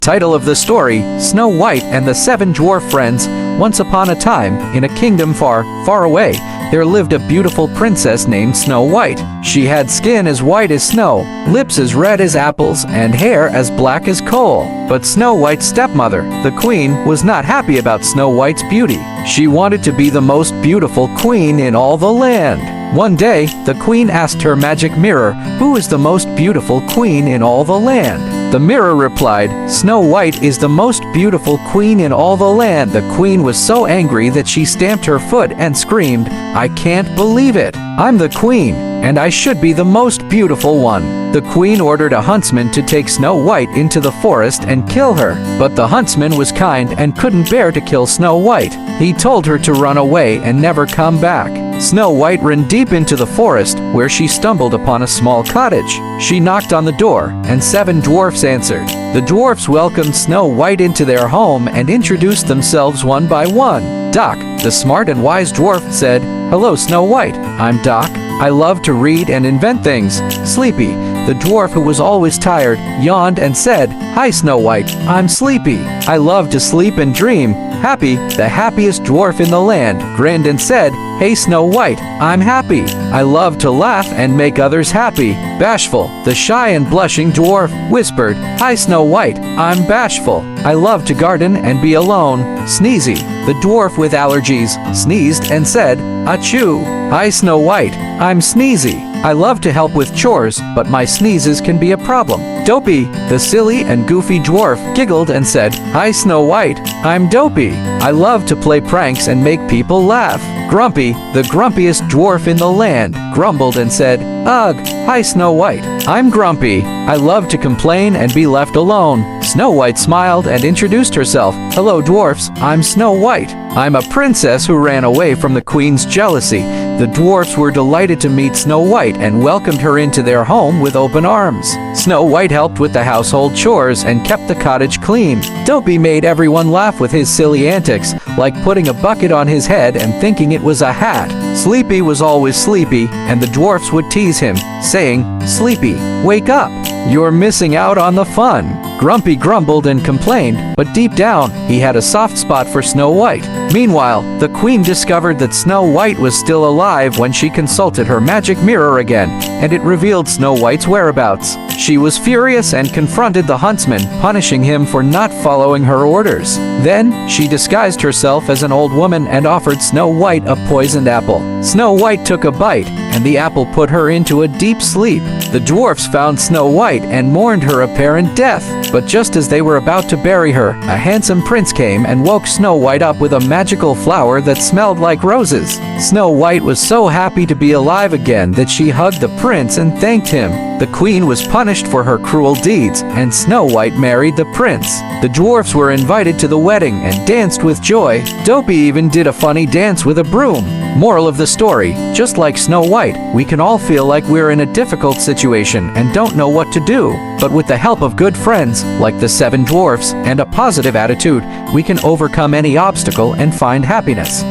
Title of the story: Snow White and the Seven Dwarf Friends. Once upon a time, in a kingdom far, far away, there lived a beautiful princess named Snow White. She had skin as white as snow, lips as red as apples, and hair as black as coal. But Snow White's stepmother, the queen, was not happy about Snow White's beauty. She wanted to be the most beautiful queen in all the land. One day, the queen asked her magic mirror, "Who is the most beautiful queen in all the land?" The mirror replied, "Snow White is the most beautiful queen in all the land." The queen was so angry that she stamped her foot and screamed, "I can't believe it! I'm the queen, and I should be the most beautiful one." The queen ordered a huntsman to take Snow White into the forest and kill her. But the huntsman was kind and couldn't bear to kill Snow White. He told her to run away and never come back. Snow White ran deep into the forest, where she stumbled upon a small cottage. She knocked on the door, and 7 dwarfs answered. The dwarfs welcomed Snow White into their home and introduced themselves one by one. Doc, the smart and wise dwarf, said, "Hello, Snow White. I'm Doc. I love to read and invent things." Sleepy, the dwarf who was always tired, yawned and said, "Hi, Snow White. I'm Sleepy. I love to sleep and dream." Happy, the happiest dwarf in the land, grinned and said, "Hey, Snow White, I'm happy. I love to laugh and make others happy." Bashful, the shy and blushing dwarf, whispered, "Hi, Snow White, I'm Bashful. I love to garden and be alone." Sneezy, the dwarf with allergies, sneezed and said, "Achoo." "Hi, Snow White, I'm Sneezy. I love to help with chores, but my sneezes can be a problem." Dopey, the silly and goofy dwarf, giggled and said, "Hi, Snow White, I'm Dopey. I love to play pranks and make people laugh." Grumpy, the grumpiest dwarf in the land, grumbled and said, "Ugh, hi, Snow White. I'm Grumpy. I love to complain and be left alone." Snow White smiled and introduced herself. "Hello, dwarfs. I'm Snow White. I'm a princess who ran away from the queen's jealousy." The dwarfs were delighted to meet Snow White and welcomed her into their home with open arms. Snow White helped with the household chores and kept the cottage clean. Dopey made everyone laugh with his silly antics, like putting a bucket on his head and thinking it was a hat. Sleepy was always sleepy, and the dwarfs would tease him, saying, "Sleepy, wake up. You're missing out on the fun." Grumpy grumbled and complained, but deep down, he had a soft spot for Snow White. Meanwhile, the queen discovered that Snow White was still alive when she consulted her magic mirror again, and it revealed Snow White's whereabouts. She was furious and confronted the huntsman, punishing him for not following her orders. Then, she disguised herself as an old woman and offered Snow White a poisoned apple. Snow White took a bite, and the apple put her into a deep sleep. The dwarfs found Snow White and mourned her apparent death. But just as they were about to bury her, a handsome prince came and woke Snow White up with a magical flower that smelled like roses. Snow White was so happy to be alive again that she hugged the prince and thanked him. The queen was punished for her cruel deeds, and Snow White married the prince. The dwarfs were invited to the wedding and danced with joy. Dopey even did a funny dance with a broom. Moral of the story: just like Snow White, we can all feel like we're in a difficult situation and don't know what to do. But with the help of good friends, like the 7 dwarfs, and a positive attitude, we can overcome any obstacle and find happiness.